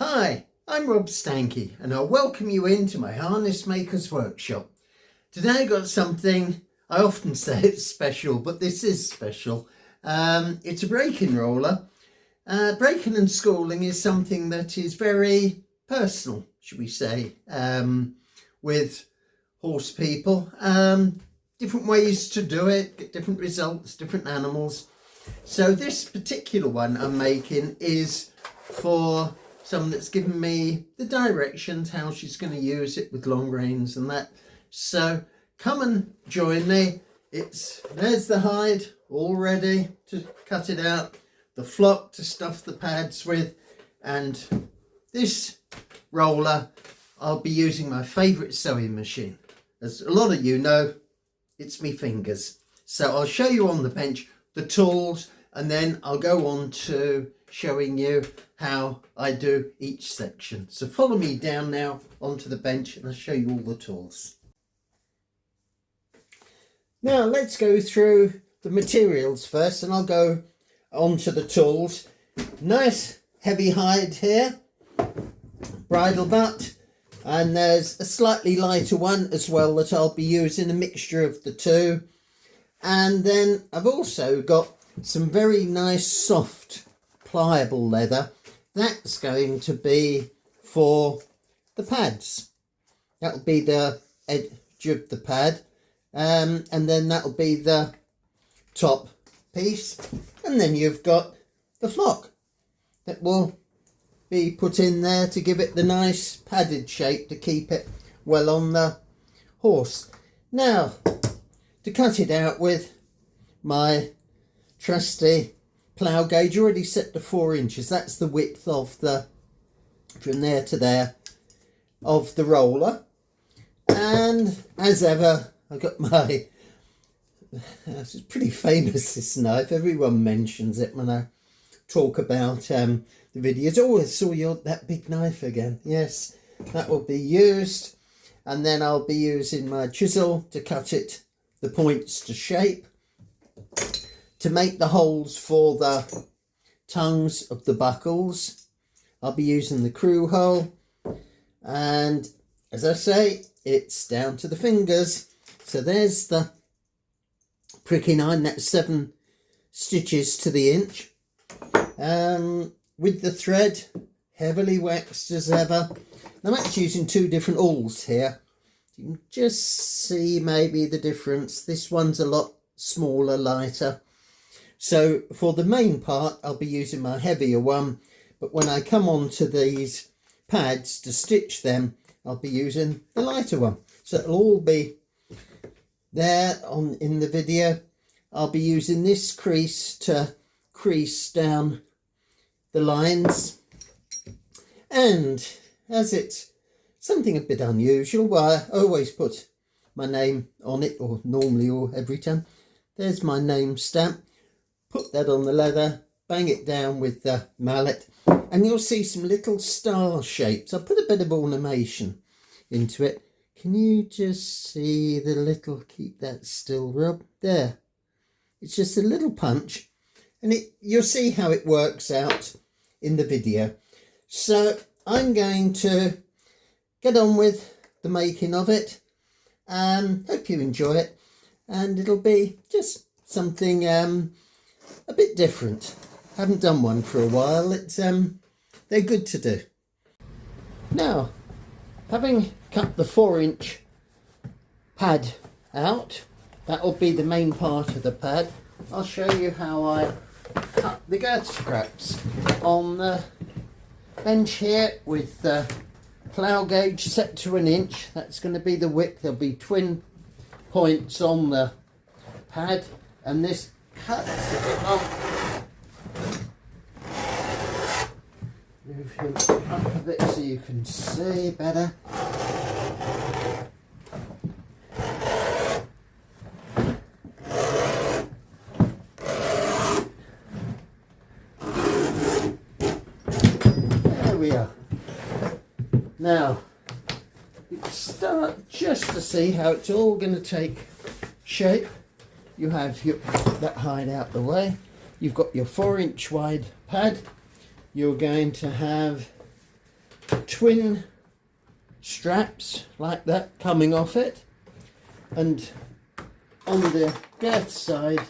Hi, I'm Rob Steinke and I'll welcome you into my harness maker's workshop. Today I got something, I often say it's special, but this is special. It's a break-in roller. Breaking and schooling is something that is very personal, should we say, with horse people. Different ways to do it, get different results, different animals. So this particular one I'm making is for someone that's given me the directions, how she's going to use it with long reins and that. So come and join me. There's the hide all ready to cut it out, the flock to stuff the pads with, and this roller I'll be using my favourite sewing machine. As a lot of you know, it's me fingers. So I'll show you on the bench the tools, and then I'll go on to showing you how I do each section. So follow me down now onto the bench and I'll show you all the tools. Now let's go through the materials first, and I'll go onto the tools. Nice heavy hide here, bridle butt, and there's a slightly lighter one as well that I'll be using, a mixture of the two. And then I've also got some very nice soft pliable leather. That's going to be for the pads. That'll be the edge of the pad, and then that'll be the top piece, and then you've got the flock that will be put in there to give it the nice padded shape to keep it well on the horse. Now to cut it out with my trusty plough gauge, already set to 4 inches. That's the width of the, from there to there, of the roller. And as ever, I've got my, it's pretty famous, this knife. Everyone mentions it when I talk about the videos. Oh, I saw that big knife again. Yes, that will be used. And then I'll be using my chisel to cut it, the points to shape. To make the holes for the tongues of the buckles, I'll be using the crew hole, and as I say, it's down to the fingers. So there's the pricking iron, that's 7 stitches to the inch, with the thread heavily waxed as ever. I'm actually using 2 different awls here. You can just see maybe the difference. This one's a lot smaller, lighter. So for the main part, I'll be using my heavier one, but when I come on to these pads to stitch them, I'll be using the lighter one. So it'll all be there in the video. I'll be using this crease to crease down the lines. And as it's something a bit unusual, I always put my name on it, or normally or every time. There's my name stamp. Put that on the leather, bang it down with the mallet, and you'll see some little star shapes. I'll put a bit of ornamentation into it. Can you just see the little, keep that still, Rob? There. It's just a little punch, and you'll see how it works out in the video. So I'm going to get on with the making of it. Hope you enjoy it, and it'll be just something a bit different. Haven't done one for a while. It's they're good to do. Now, having cut the 4-inch pad out, that will be the main part of the pad. I'll show you how I cut the girth straps on the bench here with the plough gauge set to 1 inch. That's going to be the width. There'll be twin points on the pad, and this cuts it off. Move him up a bit so you can see better. There we are. Now, you can start just to see how it's all going to take shape. You have that hide out the way. You've got your 4-inch wide pad. You're going to have twin straps like that coming off it, and on the girth side,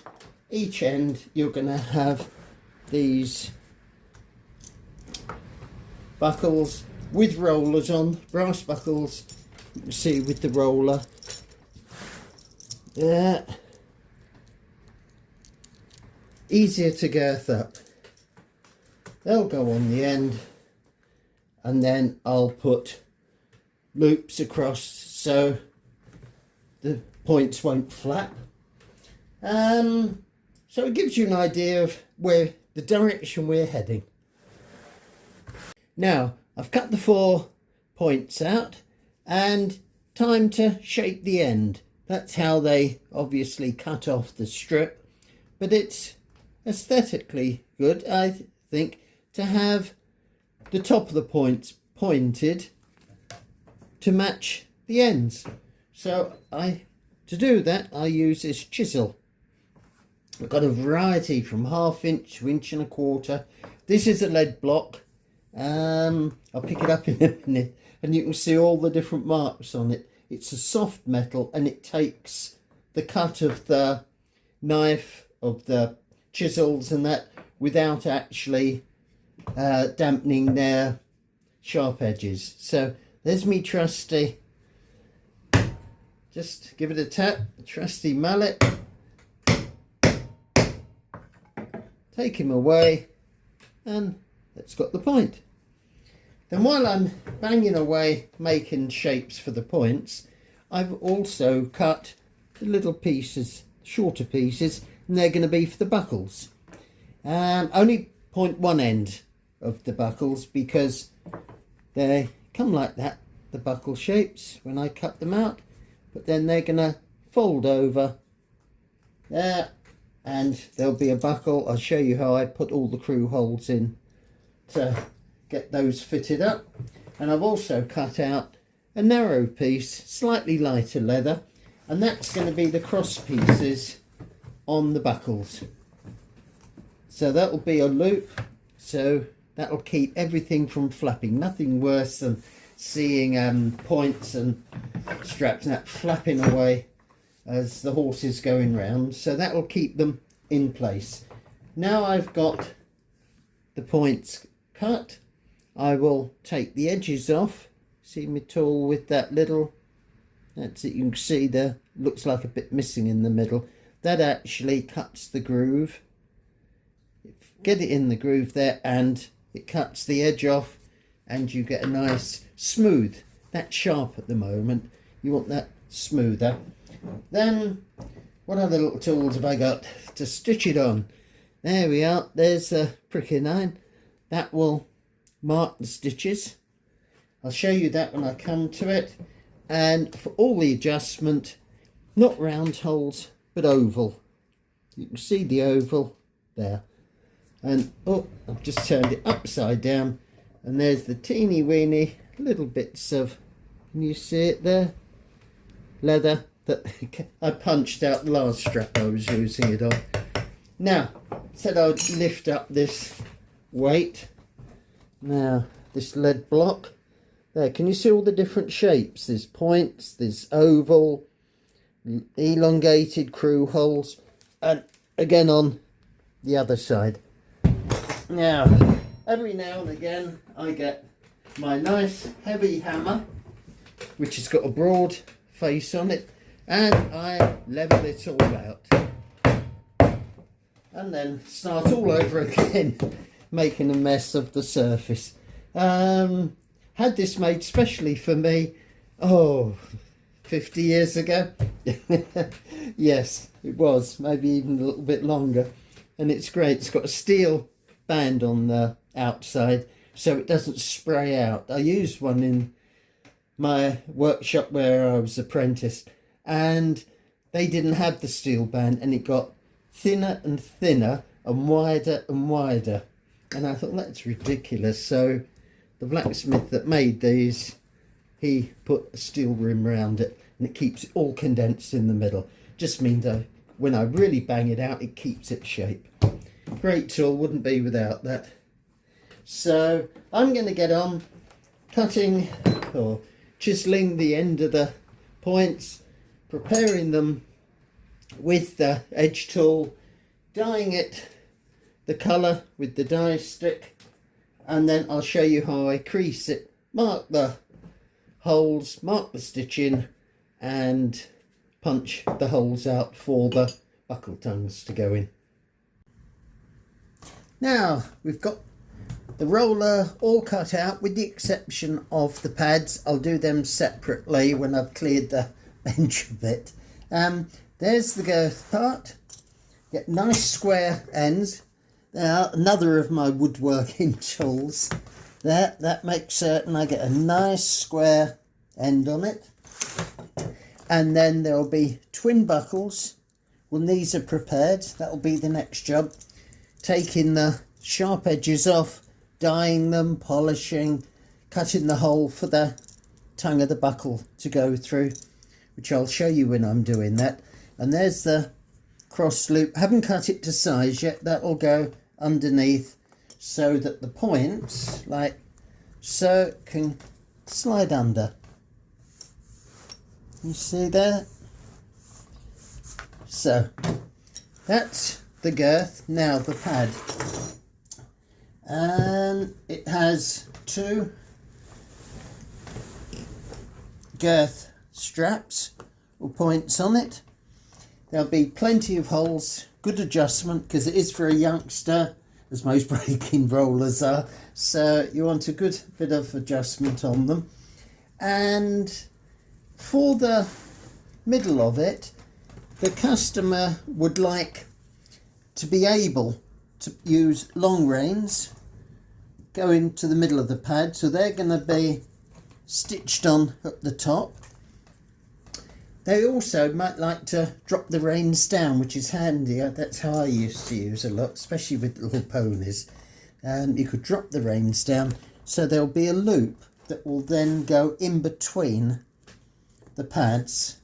each end, you're going to have these buckles with rollers on, brass buckles. You can see with the roller. Yeah. Easier to girth up. They'll go on the end, and then I'll put loops across so the points won't flap. So it gives you an idea of where the direction we're heading. Now I've cut the 4 points out, and time to shape the end. That's how they obviously cut off the strip, but it's aesthetically good, I think, to have the top of the points pointed to match the ends. So to do that, I use this chisel. I've got a variety from 1/2 inch to 1.25 inches. This is a lead block. I'll pick it up in a minute, and you can see all the different marks on it. It's a soft metal, and it takes the cut of the knife, of the chisels and that, without actually dampening their sharp edges. So there's me trusty, just give it a tap, trusty mallet. Take him away, and that's got the point. Then while I'm banging away making shapes for the points, I've also cut the little pieces, shorter pieces, and they're going to be for the buckles. Only point one end of the buckles, because they come like that, the buckle shapes, when I cut them out, but then they're going to fold over there, and there'll be a buckle. I'll show you how I put all the screw holes in to get those fitted up. And I've also cut out a narrow piece, slightly lighter leather, and that's going to be the cross pieces on the buckles. So that'll be a loop, so that'll keep everything from flapping. Nothing worse than seeing points and straps and that flapping away as the horse is going round. So that will keep them in place. Now I've got the points cut, I will take the edges off. See my tool with that little, that's it, you can see there looks like a bit missing in the middle. That actually cuts the groove. Get it in the groove there, and it cuts the edge off, and you get a nice smooth. That's sharp at the moment, you want that smoother. Then what other little tools have I got to stitch it on? There we are, there's a pricking iron. That will mark the stitches. I'll show you that when I come to it. And for all the adjustment, not round holes but oval. You can see the oval there. And oh, I've just turned it upside down, and there's the teeny weeny little bits of, can you see it there? Leather that I punched out the last strap I was using it on. Now, said I would lift up this weight. Now, this lead block. There, can you see all the different shapes? There's points, there's oval, elongated screw holes, and again on the other side. Now, every now and again I get my nice heavy hammer, which has got a broad face on it, and I level it all out. And then start all over again, making a mess of the surface. Had this made specially for me, 50 years ago. Yes, it was, maybe even a little bit longer. And it's great, it's got a steel band on the outside so it doesn't spray out. I used one in my workshop where I was apprenticed, and they didn't have the steel band, and it got thinner and thinner and wider and wider, and I thought that's ridiculous. So the blacksmith that made these, he put a steel rim around it, and it keeps it all condensed in the middle. Just means that when I really bang it out, it keeps its shape. Great tool, wouldn't be without that. So I'm going to get on cutting or chiseling the end of the points, preparing them with the edge tool, dyeing it the colour with the dye stick, and then I'll show you how I crease it, mark the holes, mark the stitching, and punch the holes out for the buckle tongues to go in. Now we've got the roller all cut out with the exception of the pads. I'll do them separately when I've cleared the bench a bit. There's the girth part. Get nice square ends. Now another of my woodworking tools. That makes certain I get a nice square end on it. And then there'll be twin buckles. When these are prepared, that'll be the next job. Taking the sharp edges off, dyeing them, polishing, cutting the hole for the tongue of the buckle to go through, which I'll show you when I'm doing that. And there's the cross loop. Haven't cut it to size yet. That'll go underneath so that the points, like so, can slide under. You see there? So that's the girth. Now the pad, and it has two girth straps or points on it. There'll be plenty of holes, good adjustment because it is for a youngster, as most breaking rollers are, so you want a good bit of adjustment on them. And for the middle of it, the customer would like to be able to use long reins going to the middle of the pad, so they're going to be stitched on at the top. They also might like to drop the reins down, which is handy. That's how I used to use a lot, especially with little ponies. You could drop the reins down, so there'll be a loop that will then go in between the pads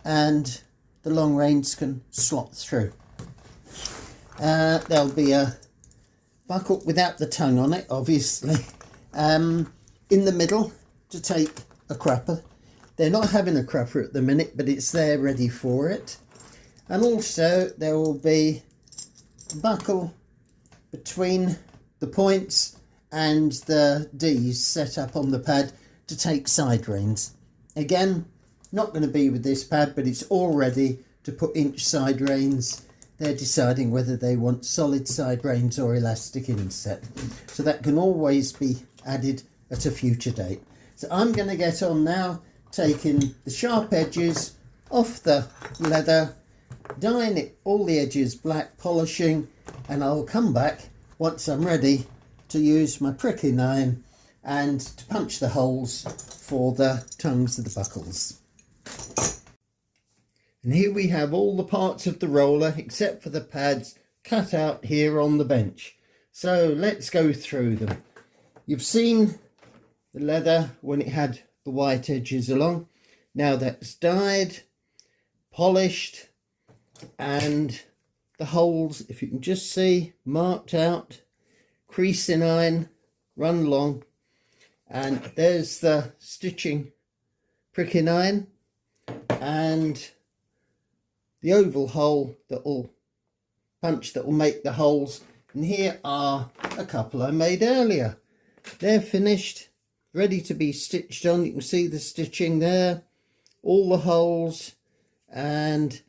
and the long reins can slot through. There'll be a buckle without the tongue on it, obviously, in the middle to take a crupper. They're not having a crupper at the minute, but it's there ready for it. And also there will be a buckle between the points and the D's set up on the pad to take side reins. Again, not going to be with this pad, but it's all ready to put inch side reins. They're deciding whether they want solid side reins or elastic inset. So that can always be added at a future date. So I'm going to get on now, taking the sharp edges off the leather, dyeing it all the edges black, polishing, and I'll come back once I'm ready to use my pricking iron and to punch the holes for the tongues of the buckles. And here we have all the parts of the roller except for the pads cut out here on the bench. So let's go through them. You've seen the leather when it had the white edges along. Now that's dyed, polished, and the holes, if you can just see, marked out, creasing iron, run along, and there's the stitching pricking iron and the oval hole that will punch, that will make the holes. And here are a couple I made earlier. They're finished, ready to be stitched on. You can see the stitching there, all the holes, and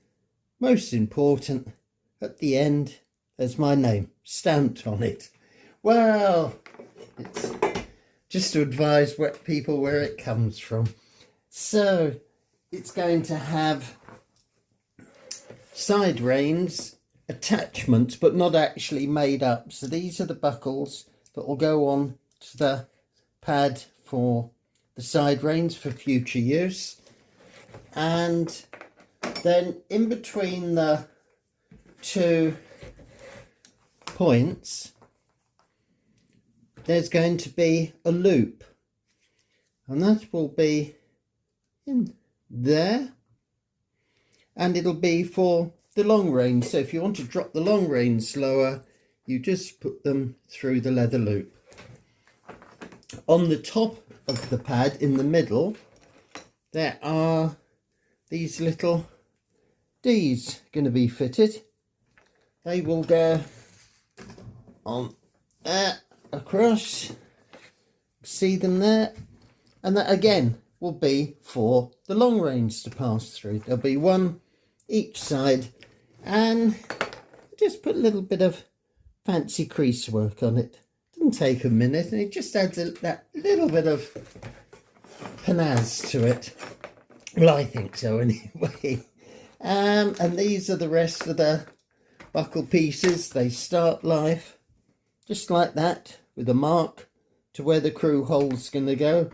most important, at the end there's my name stamped on it. Well, it's just to advise people where it comes from. So it's going to have side reins attachments, but not actually made up. So these are the buckles that will go on to the pad for the side reins for future use. And then in between the two points there's going to be a loop, and that will be in there, and it'll be for the long reins. So if you want to drop the long reins lower, you just put them through the leather loop. On the top of the pad in the middle, there are these little D's going to be fitted. They will go on there, across, see them there, and that again will be for the long range to pass through. There'll be one each side, and just put a little bit of fancy crease work on it. Doesn't take a minute, and it just adds that little bit of panache to it. Well, I think so anyway. And these are the rest of the buckle pieces. They start life just like that, with a mark to where the crew hole's going to go.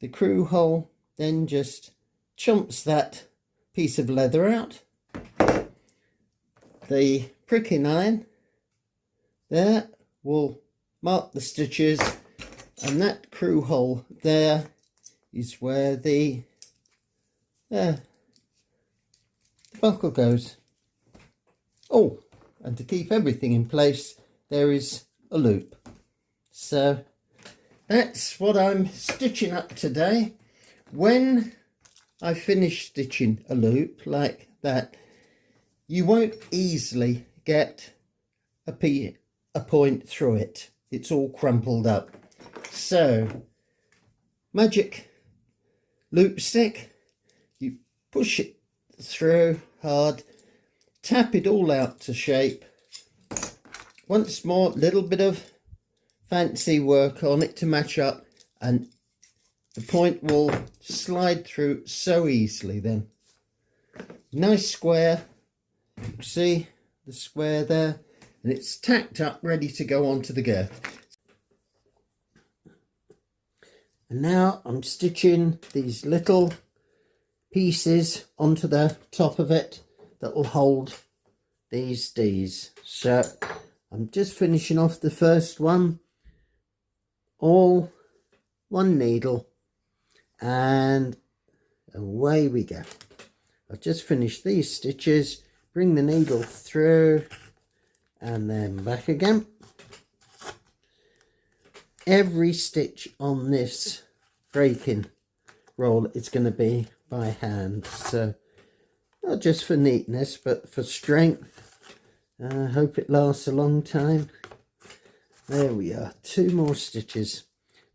The crew hole then just chomps that piece of leather out. The pricking iron there will mark the stitches, and that crew hole there is where the buckle goes. Oh, and to keep everything in place, there is a loop. So that's what I'm stitching up today. When I finish stitching a loop like that, you won't easily get a point through it. It's all crumpled up. So, magic loop stick, you push it through hard, tap it all out to shape. Once more, little bit of fancy work on it to match up, and the point will slide through so easily then. Nice square, see the square there, and it's tacked up ready to go onto the girth. And now I'm stitching these little pieces onto the top of it that will hold these D's. So I'm just finishing off the first one, all one needle, and away we go. I've just finished these stitches, bring the needle through and then back again. Every stitch on this breaking roll is going to be by hand, so not just for neatness but for strength. I hope it lasts a long time. There we are, 2 more stitches.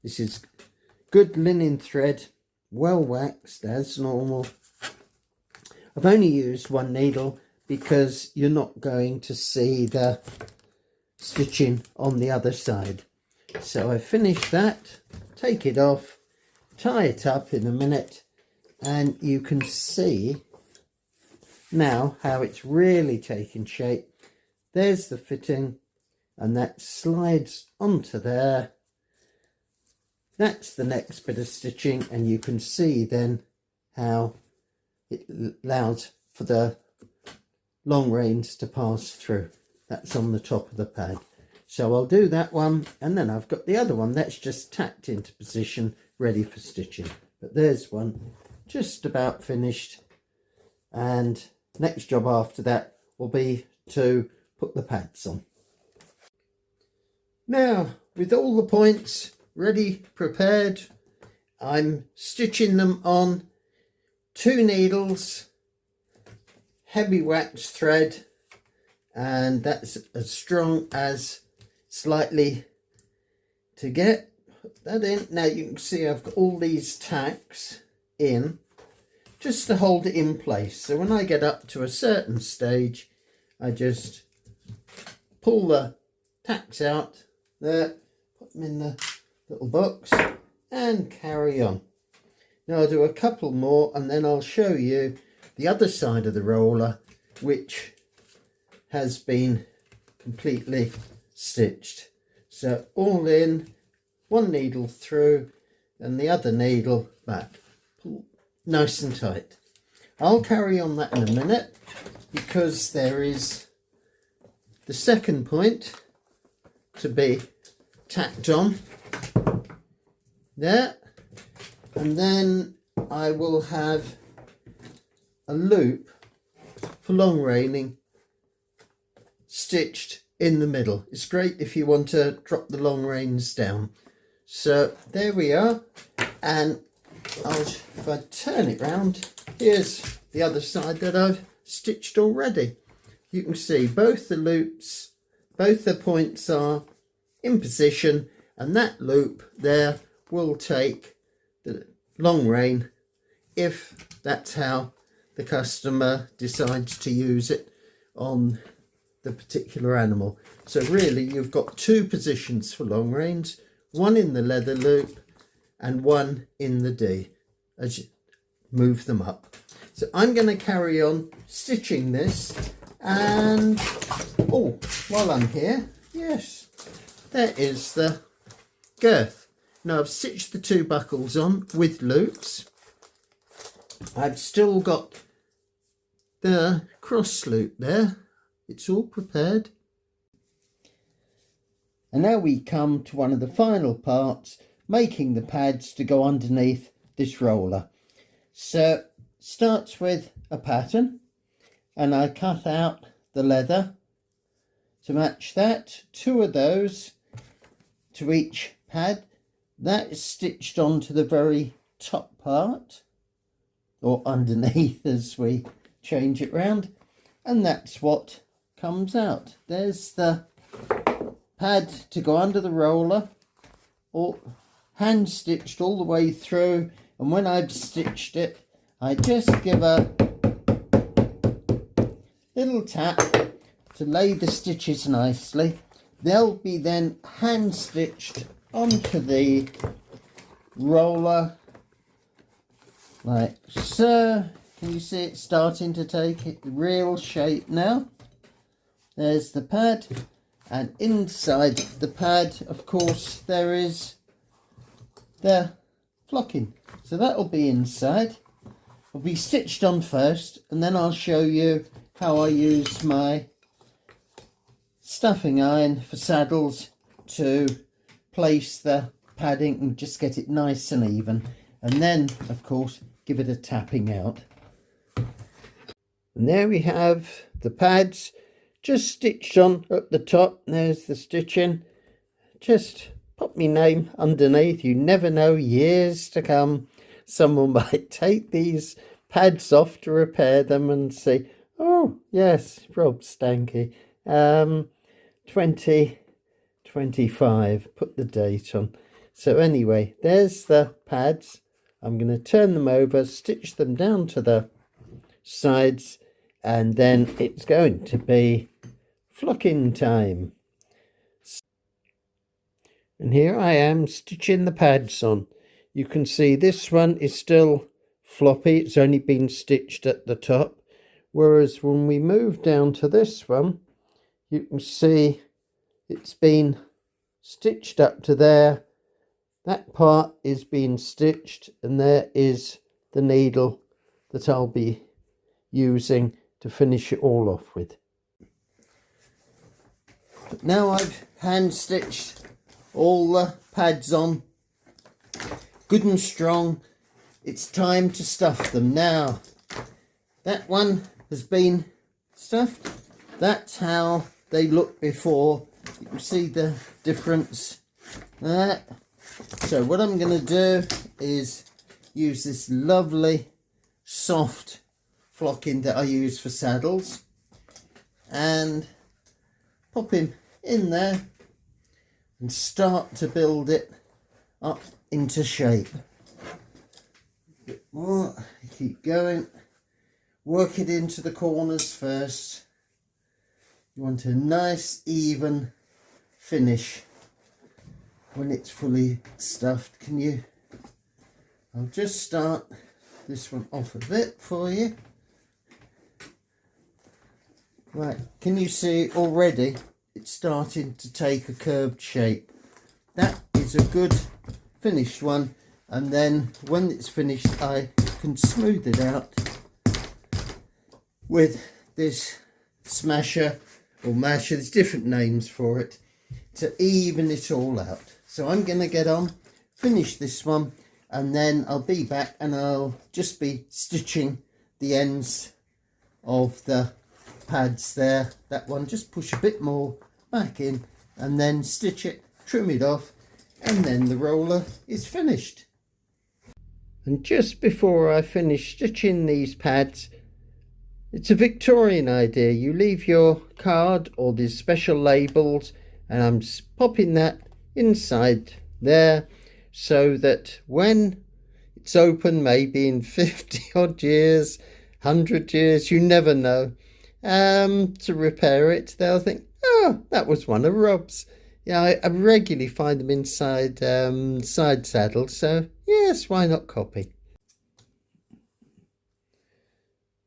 This is good linen thread, well waxed as normal. I've only used 1 needle because you're not going to see the stitching on the other side. So I finish that, take it off, tie it up in a minute, and you can see now how it's really taking shape. There's the fitting, and that slides onto there. That's the next bit of stitching, and you can see then how it allows for the long reins to pass through. That's on the top of the pad. So I'll do that one, and then I've got the other one that's just tacked into position, ready for stitching. But there's one just about finished, and next job after that will be to put the pads on. Now, with all the points ready, prepared, I'm stitching them on 2 needles, heavy wax thread, and that's as strong as slightly to get. Put that in. Now you can see I've got all these tacks in just to hold it in place. So when I get up to a certain stage, I just pull the tacks out there, put them in the little box and carry on. Now I'll do a couple more and then I'll show you the other side of the roller, which has been completely stitched. So all in, 1 needle through and the other needle back. Pull nice and tight. I'll carry on that in a minute because there is the second point to be tacked on there, and then I will have a loop for long reining stitched in the middle. It's great if you want to drop the long reins down. So there we are, and if I turn it round, here's the other side that I've stitched already. You can see both the loops, both the points are in position, and that loop there will take the long rein if that's how the customer decides to use it on the particular animal. So really you've got two positions for long reins, one in the leather loop and one in the D as you move them up. So I'm going to carry on stitching this, and oh, while I'm here, yes, there is the girth. Now I've stitched the two buckles on with loops. I've still got the cross loop there. It's all prepared. And now we come to one of the final parts, making the pads to go underneath this roller. So starts with a pattern, and I cut out the leather to match that, two of those to each pad. That is stitched onto the very top part, or underneath as we change it round, and that's what comes out. There's the pad to go under the roller, all hand stitched all the way through, and when I've stitched it I just give a little tap to lay the stitches nicely. They'll be then hand stitched onto the roller like so. Can you see it starting to take real shape now? There's the pad, and inside the pad of course there is the flocking, so that'll be inside. It'll be stitched on first, and then I'll show you how I use my stuffing iron for saddles to place the padding and just get it nice and even, and then of course give it a tapping out. And there we have the pads just stitched on at the top. There's the stitching. Just pop my name underneath. You never know, years to come someone might take these pads off to repair them and say, oh yes, Rob Steinke, 2025, put the date on. So anyway, there's the pads. I'm going to turn them over, stitch them down to the sides, and then it's going to be flocking time. And here I am stitching the pads on. You can see this one is still floppy, it's only been stitched at the top, whereas when we move down to this one, you can see it's been stitched up to there. That part is being stitched, and there is the needle that I'll be using to finish it all off with. But now I've hand stitched all the pads on good and strong. It's time to stuff them. Now that one has been stuffed. That's how they look before. You can see the difference there. So what I'm going to do is use this lovely soft flocking that I use for saddles and pop him in there and start to build it up into shape. A bit more, keep going, work it into the corners first. You want a nice even finish when it's fully stuffed. I'll just start this one off a bit for you. Right, can you see already it's starting to take a curved shape? That is a good finished one, and then when it's finished I can smooth it out with this smasher or masher. There's different names for it, to even it all out. So I'm going to get on, finish this one, and then I'll be back and I'll just be stitching the ends of the pads there. That one, just push a bit more back in and then stitch it, trim it off, and then the roller is finished. And just before I finish stitching these pads, it's a Victorian idea. You leave your card or these special labels, and I'm popping that inside there so that when it's open, maybe in 50 odd years, 100 years, you never know, to repair it, they'll think, oh, that was one of Rob's. Yeah, I regularly find them inside side saddles, so yes, why not copy?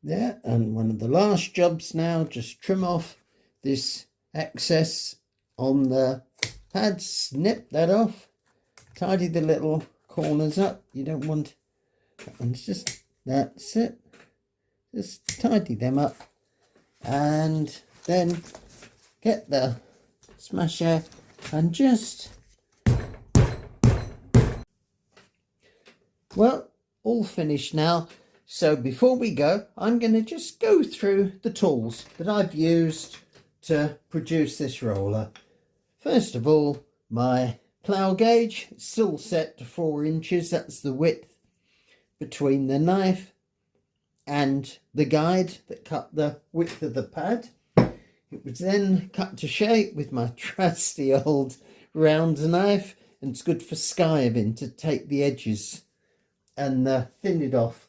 There, and one of the last jobs now, just trim off this excess on the pads, snip that off, tidy the little corners up. You don't want that one's just, that's it, just tidy them up, and then get the smasher and just, well, all finished now. So before we go, I'm going to just go through the tools that I've used to produce this roller. First of all, my plough gauge, still set to 4 inches. That's the width between the knife and the guide that cut the width of the pad. It was then cut to shape with my trusty old round knife, and it's good for skiving to take the edges and thin it off.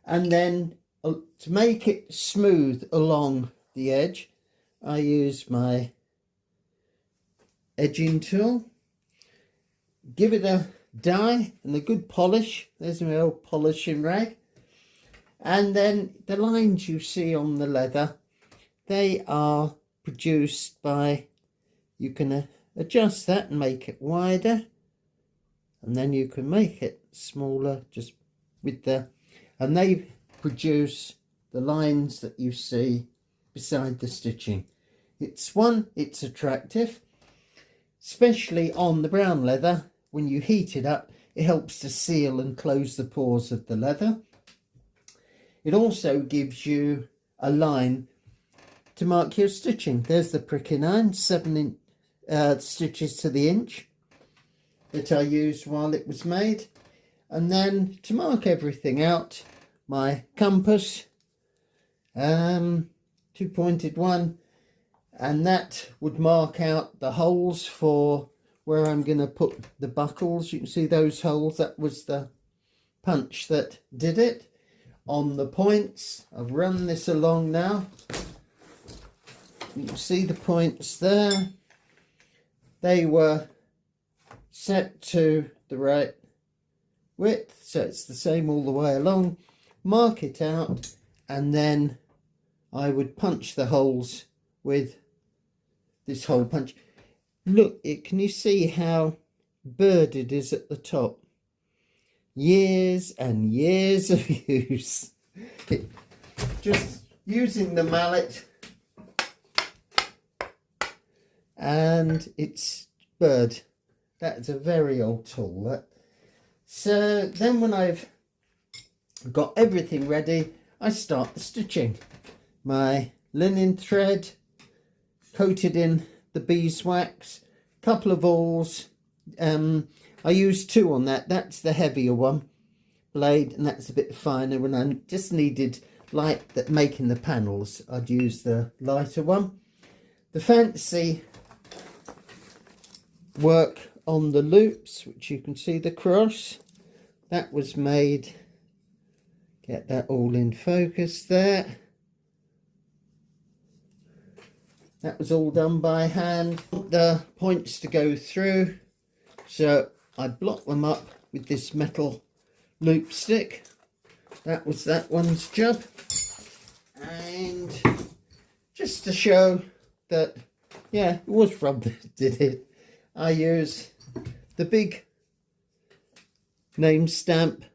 And then to make it smooth along the edge, I use my edging tool, give it a dye and a good polish. There's my old polishing rag. And then the lines you see on the leather, they are produced by, you can adjust that and make it wider, and then you can make it smaller just with the, and they produce the lines that you see beside the stitching. It's attractive, especially on the brown leather. When you heat it up, it helps to seal and close the pores of the leather. It also gives you a line to mark your stitching. There's the pricking iron, 7 stitches to the inch that I used while it was made. And then to mark everything out, my compass, 2-pointed one, and that would mark out the holes for where I'm going to put the buckles. You can see those holes, that was the punch that did it. On the points, I've run this along now. You can see the points there. They were set to the right width, so it's the same all the way along. Mark it out, and then I would punch the holes with this hole punch. Look, can you see how burred it is at the top? Years and years of use. Just using the mallet, and it's burred. That's a very old tool, that. So then when I've got everything ready, I start the stitching. My linen thread coated in the beeswax, couple of awls. I used 2 on that. That's the heavier one blade, and that's a bit finer. When I just needed light that making the panels, I'd use the lighter one. The fancy work on the loops, which you can see the cross, that was made, get that all in focus there, that was all done by hand. The points to go through, so I block them up with this metal loop stick. That was that one's job. And just to show that, yeah, it was Rob that did it, I use the big name stamp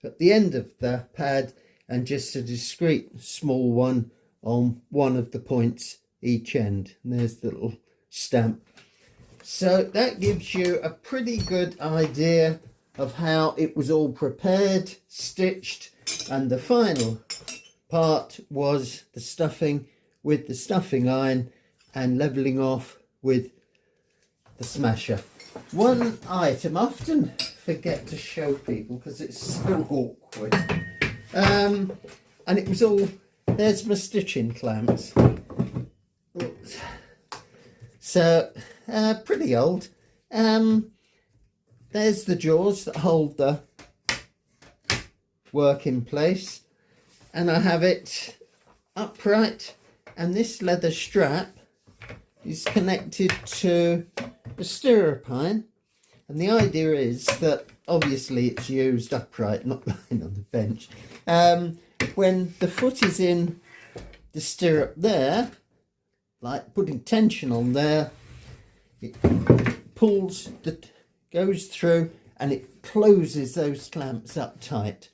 at the end of the pad, and just a discreet small one on one of the points each end. And there's the little stamp. So that gives you a pretty good idea of how it was all prepared, stitched, and the final part was the stuffing with the stuffing iron and leveling off with the smasher. One item I often forget to show people because it's so awkward. And it was all, there's my stitching clamps. Oops. So, pretty old. There's the jaws that hold the work in place. And I have it upright. And this leather strap is connected to a stirrupine. And the idea is that obviously it's used upright, not lying on the bench. When the foot is in the stirrup there, like putting tension on there, it pulls, goes through and it closes those clamps up tight.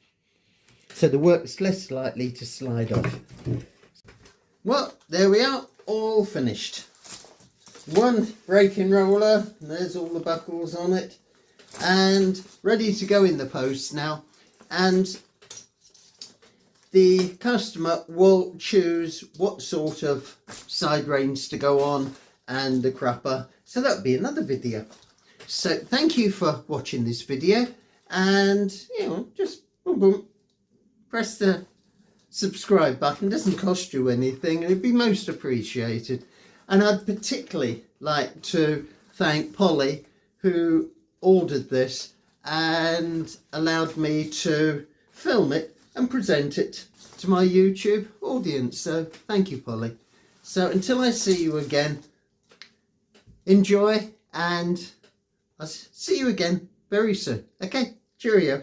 So the work's less likely to slide off. Well, there we are, all finished. One breaking roller, and there's all the buckles on it, and ready to go in the post now. And the customer will choose what sort of side reins to go on and the crupper. So that'll be another video. So thank you for watching this video, and just boom boom, press the subscribe button. It doesn't cost you anything, and it'd be most appreciated. And I'd particularly like to thank Polly, who ordered this and allowed me to film it and present it to my YouTube audience. So thank you, Polly. So until I see you again, enjoy, and I'll see you again very soon. Okay, cheerio.